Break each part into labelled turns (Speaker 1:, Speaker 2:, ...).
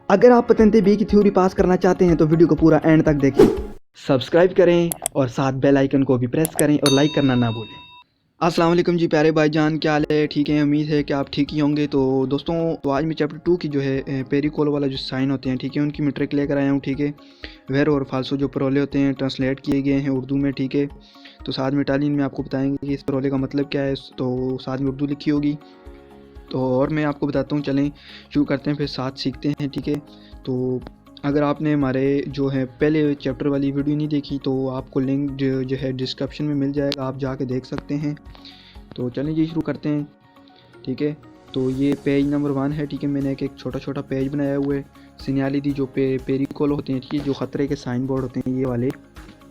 Speaker 1: अगर आप पतंते बी की थ्योरी पास करना चाहते हैं तो वीडियो को पूरा एंड तक देखें, सब्सक्राइब करें और साथ बेल आइकन को भी प्रेस करें और लाइक करना ना भूलें। अस्सलाम वालेकुम जी प्यारे भाईजान, क्या हाल है? ठीक है, उम्मीद है कि आप ठीक ही होंगे। तो दोस्तों, तो आज मैं चैप्टर 2 की जो है पेरिकोल वाला जो साइन होते हैं, ठीक है, उनकी मैं ट्रिक लेकर आया हूँ। ठीक है, वेर और फाल्सो जो परोले होते हैं ट्रांसलेट किए गए हैं उर्दू में। ठीक है, तो साथ में इटालियन में आपको बताएंगे कि इस परोले का मतलब क्या है, तो साथ में उर्दू लिखी होगी। तो और मैं आपको बताता हूँ, चलें शुरू करते हैं, फिर साथ सीखते हैं। ठीक है, तो अगर आपने हमारे जो है पहले चैप्टर वाली वीडियो नहीं देखी तो आपको लिंक जो है डिस्क्रिप्शन में मिल जाएगा, आप जाके देख सकते हैं। तो चलें जी शुरू करते हैं। ठीक है, तो ये पेज नंबर 1 है। ठीक है, मैंने एक छोटा छोटा पेज बनाया हुआ है। सिन्याली दी जो पेरिकोल होते हैं, ठीक है, जो ख़तरे के साइन बोर्ड होते हैं ये वाले।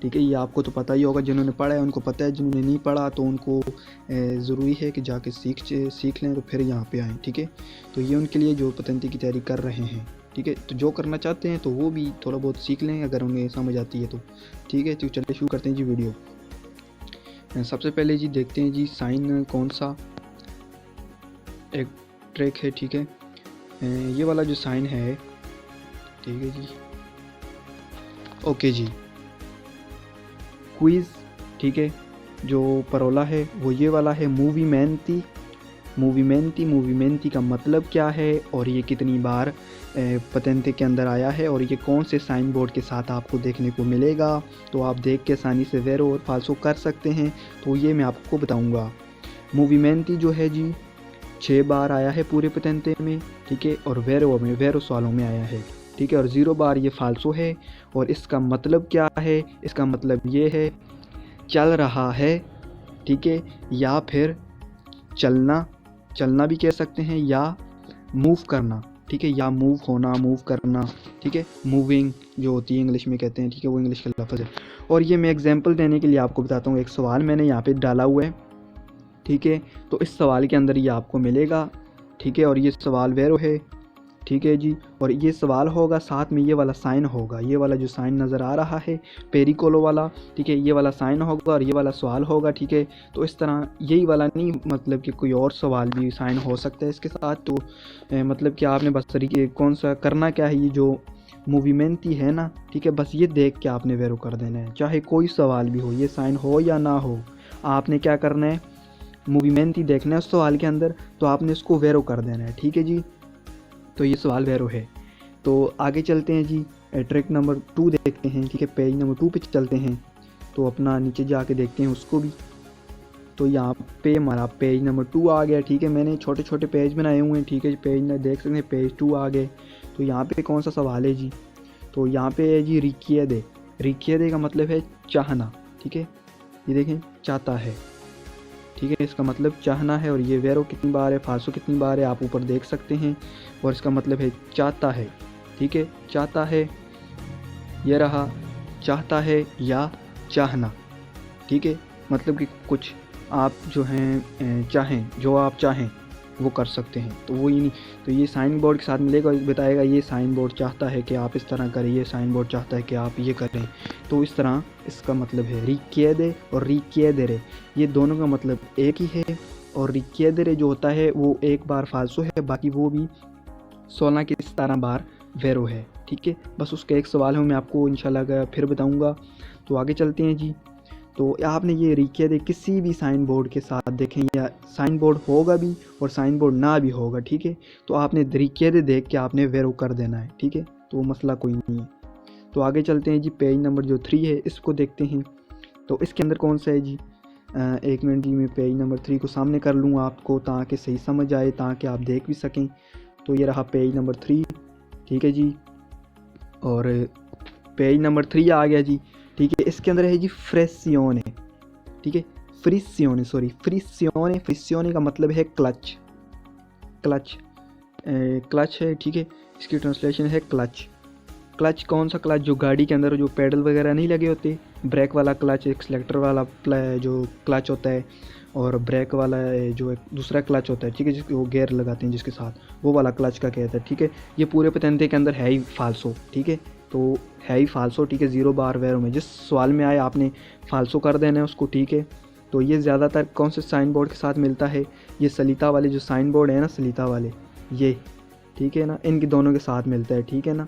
Speaker 1: ठीक है, ये आपको तो पता ही होगा, जिन्होंने पढ़ा है उनको पता है, जिन्होंने नहीं पढ़ा तो उनको ज़रूरी है कि जाके सीख लें तो फिर यहाँ पे आएँ। ठीक है, तो ये उनके लिए जो पतंती की तैयारी कर रहे हैं। ठीक है, तो जो करना चाहते हैं तो वो भी थोड़ा बहुत सीख लें अगर उन्हें समझ आती है तो। ठीक है, तो चलिए शुरू करते हैं जी वीडियो। सबसे पहले जी देखते हैं जी साइन कौन सा एक ट्रैक है। ठीक है, ये वाला जो साइन है, ठीक है जी, ओके जी, क्विज़। ठीक है, जो परोला है वो ये वाला है, मूवीमेंटी। मूवीमेंटी का मतलब क्या है और ये कितनी बार पतंते के अंदर आया है और ये कौन से साइन बोर्ड के साथ आपको देखने को मिलेगा, तो आप देख के आसानी से वेरो और फाल्सो कर सकते हैं। तो ये मैं आपको बताऊंगा। मूवीमेंटी जो है जी 6 बार आया है पूरे पतंते में। ठीक है, और वेरो सवालों में आया है। ठीक है, और 0 बार ये फाल्सो है। और इसका मतलब क्या है? इसका मतलब ये है चल रहा है। ठीक है, या फिर चलना भी कह सकते हैं, या मूव करना। ठीक है, या मूव होना, मूव करना। ठीक है, मूविंग जो होती है इंग्लिश में कहते हैं। ठीक है, वो इंग्लिश का लफ्ज़ है। और ये मैं एग्जांपल देने के लिए आपको बताता हूँ, एक सवाल मैंने यहाँ पे डाला हुआ है। ठीक है, तो इस सवाल के अंदर ये आपको मिलेगा। ठीक है, और ये सवाल वेरो है। ठीक है जी, और ये सवाल होगा, साथ में ये वाला साइन होगा, ये वाला जो साइन नज़र आ रहा है पेरिकोलो वाला। ठीक है, ये वाला साइन होगा और ये वाला सवाल होगा। ठीक है, तो इस तरह यही वाला नहीं, मतलब कि कोई और सवाल भी साइन हो सकता है इसके साथ। तो मतलब कि आपने बस तरीके कौन सा करना क्या है, ये जो मूवीमेंट ही है ना, ठीक है, बस ये देख के आपने वेरो कर देना है, चाहे कोई सवाल भी हो, ये साइन हो या ना हो। आपने क्या करना है, मूवीमेंट ही देखना है उस सवाल के अंदर, तो आपने इसको वेरो कर देना है। ठीक है जी, तो ये सवाल वेरो है। तो आगे चलते हैं जी, ट्रैक नंबर 2 देखते हैं। ठीक है, पेज नंबर 2 पे चलते हैं, तो अपना नीचे जाके देखते हैं उसको भी। तो यहाँ पे हमारा पेज नंबर 2 आ गया। ठीक है, मैंने छोटे छोटे पेज बनाए हुए हैं। ठीक है, पेज में देख सकते हैं, पेज 2 आ गए। तो यहाँ पे कौन सा सवाल है जी, तो यहाँ पे है जी रिक्किएदे। रिक्किएदे का मतलब है चाहना। ठीक है, ये देखें, चाहता है। ठीक है, इसका मतलब चाहना है। और ये वेरो कितनी बार है, फाल्सो कितनी बार है, आप ऊपर देख सकते हैं। और इसका मतलब है चाहता है। ठीक है, चाहता है, ये रहा, चाहता है या चाहना। ठीक है, मतलब कि कुछ आप जो हैं चाहें, जो आप चाहें वो कर सकते हैं, तो वो ही नहीं। तो ये साइन बोर्ड के साथ मिलेगा, बताएगा ये साइन बोर्ड चाहता है कि आप इस तरह करें, ये साइन बोर्ड चाहता है कि आप ये करें। तो इस तरह इसका मतलब है रिक्किएदे और रिक्किएदेरे, ये दोनों का मतलब एक ही है। और रिक्किएदेरे जो होता है वो एक बार फाल्सो है, बाकी वो भी 16 के 17 बार वेरो है। ठीक है, बस उसका एक सवाल है, मैं आपको इंशाल्लाह फिर बताऊँगा। तो आगे चलते हैं जी। तो आपने ये रिक्किएदे किसी भी साइन बोर्ड के साथ देखें, या साइन बोर्ड होगा भी और साइन बोर्ड ना भी होगा। ठीक है, तो आपने रिक्किएदे देख के आपने वेरो कर देना है। ठीक है, तो मसला कोई नहीं है। तो आगे चलते हैं जी, पेज नंबर जो 3 है इसको देखते हैं। तो इसके अंदर कौन सा है जी, एक मिनट जी, मैं पेज नंबर 3 को सामने कर लूँ आपको ताकि सही समझ आए, ताकि आप देख भी सकें। तो ये रहा पेज नंबर 3। ठीक है जी, और पेज नंबर 3 आ गया जी। ठीक है, इसके अंदर है जी फ्रेसियोने। ठीक है, फ्रिसियोने का मतलब है क्लच। क्लच है। ठीक है, इसकी ट्रांसलेशन है क्लच। क्लच कौन सा क्लच, जो गाड़ी के अंदर जो पेडल वगैरह नहीं लगे होते, ब्रेक वाला क्लच, एक्सलेटर वाला जो क्लच होता है, और ब्रेक वाला जो एक दूसरा क्लच होता है। ठीक है, जिसको वो गेयर लगाते हैं जिसके साथ, वो वाला क्लच का कहता है। ठीक है, ये पूरे पतंते के अंदर है ही फाल्सो। ठीक है, तो है ही फाल्सो। ठीक है, 0 बार वेरो में जिस सवाल में आए आपने फाल्सो कर देना है उसको। ठीक है, तो ये ज़्यादातर कौन से साइन बोर्ड के साथ मिलता है, ये सलीता वाले जो साइन बोर्ड है ना, सलीता वाले, ये ठीक है ना, इनके दोनों के साथ मिलता है, ठीक है ना,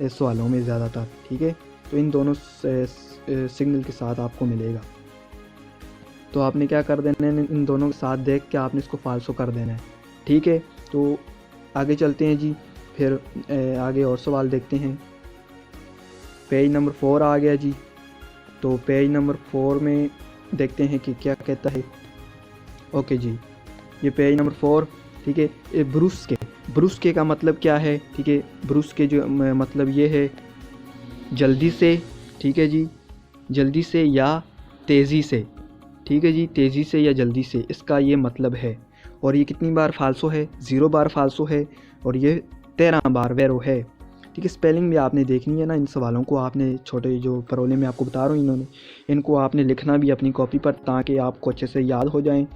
Speaker 1: इस सवालों में ज़्यादातर, ठीक है। तो इन दोनों सिग्नल के साथ आपको मिलेगा। तो आपने क्या कर देना है, इन दोनों के साथ देख के आपने इसको फाल्सो कर देना है, ठीक है। तो आगे चलते हैं जी, फिर आगे और सवाल देखते हैं। पेज नंबर 4 आ गया जी। तो पेज नंबर 4 में देखते हैं कि क्या कहता है। ओके जी, ये पेज नंबर 4, ठीक है। ये ब्रुस्के का मतलब क्या है, ठीक है। ब्रुस्के जो मतलब ये है जल्दी से, ठीक है जी, जल्दी से या तेज़ी से, ठीक है जी, तेज़ी से या जल्दी से, इसका ये मतलब है। और ये कितनी बार फाल्सो है, 0 बार फाल्सो है, और ये 13 बार वेरो है, ठीक है। स्पेलिंग भी आपने देखनी है ना, इन सवालों को आपने छोटे जो प्रॉब्लम में आपको बता रहा हूँ इन्होंने, इनको आपने लिखना भी अपनी कॉपी पर ताकि आपको अच्छे से याद हो जाएं।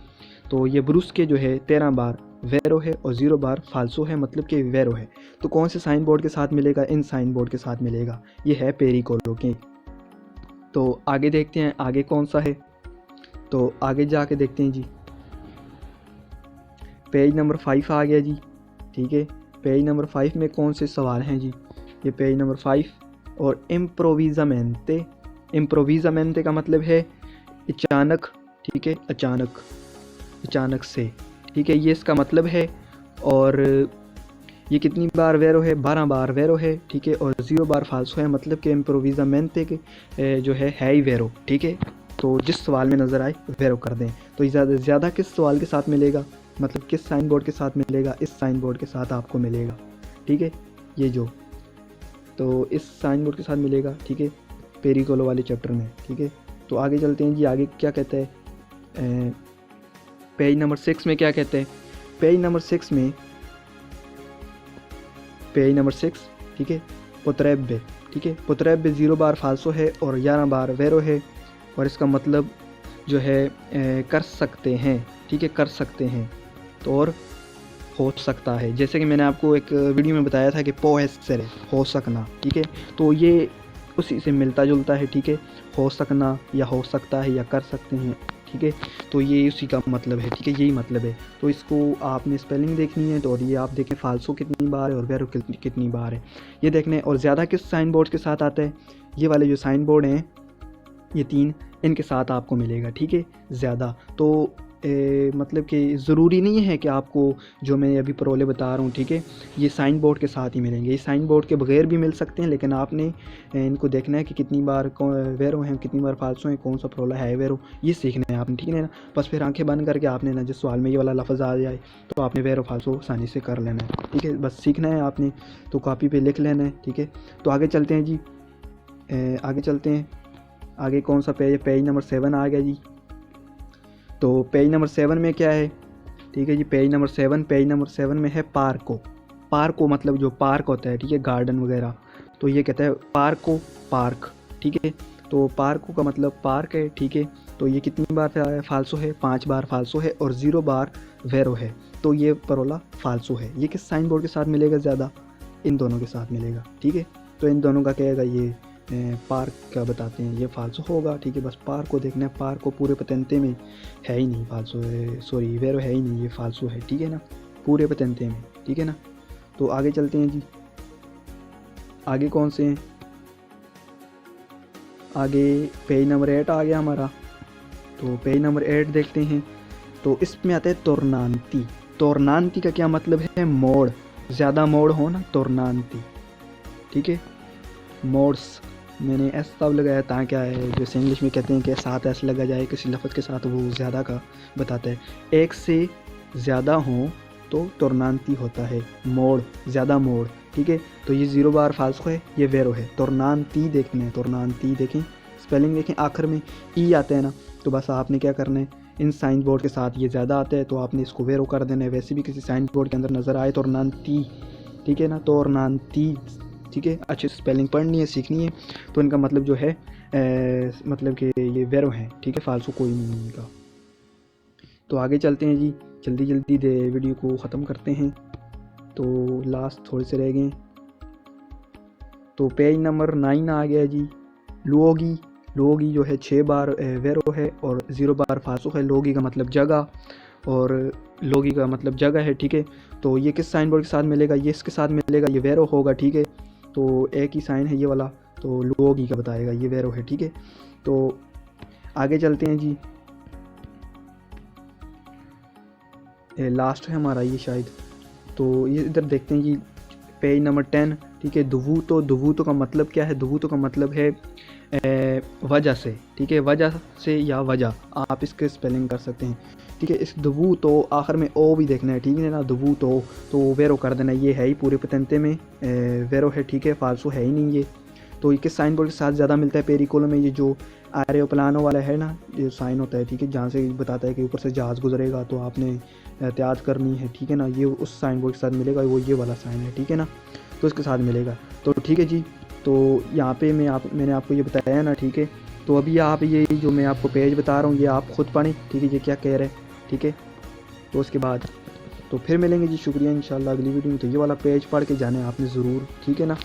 Speaker 1: तो ये ब्रुस्के जो है 13 बार वेरो है और 0 बार फाल्सो है, मतलब कि वेरो है। तो कौन से साइन बोर्ड के साथ मिलेगा, इन साइन बोर्ड के साथ मिलेगा, ये है पेरिकोलो के। तो आगे देखते हैं आगे कौन सा है। तो आगे जाके देखते हैं जी, पेज नंबर 5 आ गया जी, ठीक है। पेज नंबर 5 में कौन से सवाल हैं जी, ये पेज नंबर 5। और इम्प्रोविज़ामेंटे का मतलब है अचानक, ठीक है, अचानक से, ठीक है, ये इसका मतलब है। और ये कितनी बार वेरो है, 12 बार वेरो है, ठीक है। और 0 बार फाल्सो है, मतलब कि इम्प्रोविज़ामेंटे के जो है ही वेरो, ठीक है। तो जिस सवाल में नज़र आए वेरो कर दें। तो ज़्यादा किस सवाल के साथ मिलेगा, मतलब किस साइन बोर्ड के साथ मिलेगा, इस साइन बोर्ड के साथ आपको मिलेगा, ठीक है। ये जो, तो इस साइन बोर्ड के साथ मिलेगा, ठीक है, पेरिकोलो वाले चैप्टर में, ठीक है। तो आगे चलते हैं जी, आगे क्या कहते हैं, पेज नंबर 6 में क्या कहते हैं। पेज नंबर 6, ठीक है, पोत्रेब्बे, ठीक है। पोत्रेब्बे 0 बार फाल्सो है और 11 बार वेरो है, और इसका मतलब जो है कर सकते हैं, ठीक है, कर सकते हैं। तो और हो सकता है, जैसे कि मैंने आपको एक वीडियो में बताया था कि पोएस्सेरे, हो सकना, ठीक है। तो ये उसी से मिलता जुलता है, ठीक है, हो सकना या हो सकता है या कर सकते हैं, ठीक है। तो ये उसी का मतलब है, ठीक है, यही मतलब है। तो इसको आपने स्पेलिंग देखनी है, तो और ये आप देखें फाल्सो कितनी बार है और वेरो कितनी बार है, ये देखना है। और ज़्यादा किस साइन बोर्ड के साथ आता है, ये वाले जो साइन बोर्ड हैं ये 3, इनके साथ आपको मिलेगा, ठीक है, ज़्यादा। तो मतलब कि ज़रूरी नहीं है कि आपको जो मैं अभी प्रोले बता रहा हूँ, ठीक है, ये साइन बोर्ड के साथ ही मिलेंगे, ये साइन बोर्ड के बगैर भी मिल सकते हैं, लेकिन आपने इनको देखना है कि कितनी बार वेरो हैं, कितनी बार फाल्सो हैं, कौन सा प्रोला है वेरो, ये सीखना है आपने, ठीक है ना। बस फिर आंखें बंद करके आपने ना, जिस सवाल में ये वाला लफ्ज़ आ जाए तो आपने वेरो फाल्सो आसानी से कर लेना है, ठीक है, बस सीखना है आपने। तो कॉपी पर लिख लेना है, ठीक है। तो आगे चलते हैं जी, आगे चलते हैं। आगे कौन सा पेज है, पेज नंबर 7 आ गया जी। तो पेज नंबर 7 में क्या है, ठीक है जी, पेज नंबर 7 में है पार्को मतलब जो पार्क होता है, ठीक है, गार्डन वगैरह। तो ये कहता है पार्क, ठीक है। तो पार्को का मतलब पार्क है, ठीक है। तो ये कितनी बार फाल्सो है, 5 बार फाल्सो है और 0 बार वेरो है। तो ये परोला फाल्सो है। ये किस साइन बोर्ड के साथ मिलेगा ज़्यादा, इन दोनों के साथ मिलेगा, ठीक है। तो इन दोनों का कहेगा ये पार्क का बताते हैं, ये फाल्सो होगा, ठीक है। बस पार्क को देखना है, पार्क को पूरे पतेंते में है ही नहीं फाल्सो है, सॉरी वेरो है ही नहीं, ये फाल्सो है, ठीक है ना, पूरे पतेंते में, ठीक है ना। तो आगे चलते हैं जी, आगे कौन से हैं, आगे पेज नंबर 8 आ गया हमारा। तो पेज नंबर 8 देखते हैं। तो इसमें आता है तोरनांती का क्या मतलब है, मोड़, ज़्यादा मोड़ हो ना, तोरनांती, ठीक है। मोड्स मैंने एस तब लगाया ताकि जैसे इंग्लिश में कहते हैं कि साथ एस लगा जाए किसी लफ्ज़ के साथ, वो ज़्यादा का बताता है। एक से ज़्यादा हो तो तोरनांती होता है, मोड़, ज़्यादा मोड़, ठीक है। तो ये 0 बार फाल्सो है, ये वेरो है। तोरनांती देखना है, तोरनांती देखें, स्पेलिंग देखें, आखिर में ई आता है ना, तो बस आपने क्या करना है, इन साइन बोर्ड के साथ ये ज़्यादा आता है तो आपने इसको वेरो कर देना है। वैसे भी किसी साइन बोर्ड के अंदर नज़र आए तोरनांती, ठीक है ना, तोरनांती, ठीक है। अच्छे से स्पेलिंग पढ़नी है, सीखनी है। तो इनका मतलब जो है मतलब कि ये वेरो हैं, ठीक है, फाल्सो कोई नहीं इनका। तो आगे चलते हैं जी, जल्दी जल्दी वीडियो को ख़त्म करते हैं। तो लास्ट थोड़े से रह गए। तो पेज नंबर 9 आ गया जी। लुओगी जो है 6 बार वेरो है और 0 बार फाल्सो है। लोगी का मतलब जगह, और लोगी का मतलब जगह है, ठीक है। तो ये किस साइन बोर्ड के साथ मिलेगा, ये इसके साथ मिलेगा, ये वेरो होगा, ठीक है। तो एक ही साइन है ये वाला, तो लोगी का बताएगा, ये वेरो है, ठीक है। तो आगे चलते हैं जी, लास्ट है हमारा ये शायद। तो ये इधर देखते हैं जी, पेज नंबर 10, ठीक है। दुवूतो का मतलब क्या है, दुवूतो का मतलब है वजह से, ठीक है। वजह से या वजह आप इसके स्पेलिंग कर सकते हैं, ठीक है। इस दुवूतो आखिर में ओ भी देखना है, ठीक है ना। दुवूतो तो वेरो कर देना, ये है ही पूरे पतंते में वेरो है, ठीक है, फालसू है ही नहीं ये। तो ये किस साइन बोर्ड के साथ ज़्यादा मिलता है, पेरिकोलो में, ये जो एरोप्लानो वाला है ना, ये साइन होता है, ठीक है, जहाँ से बताता है कि ऊपर से जहाज़ गुजरेगा तो आपने एहतियात करनी है, ठीक है ना। ये उस साइन बोर्ड के साथ मिलेगा, वो ये वाला साइन है, ठीक है ना। तो इसके साथ मिलेगा। तो ठीक है जी, तो यहाँ पे मैंने आपको ये बताया ना, ठीक है। तो अभी आप ये जो मैं आपको पेज बता रहा हूँ ये आप खुद पढ़ें, ठीक है, ये क्या कह रहे हैं, ठीक है। तो उसके बाद तो फिर मिलेंगे जी, शुक्रिया इंशाल्लाह अगली वीडियो में। तो ये वाला पेज पढ़ के जाना है आपने ज़रूर, ठीक है ना।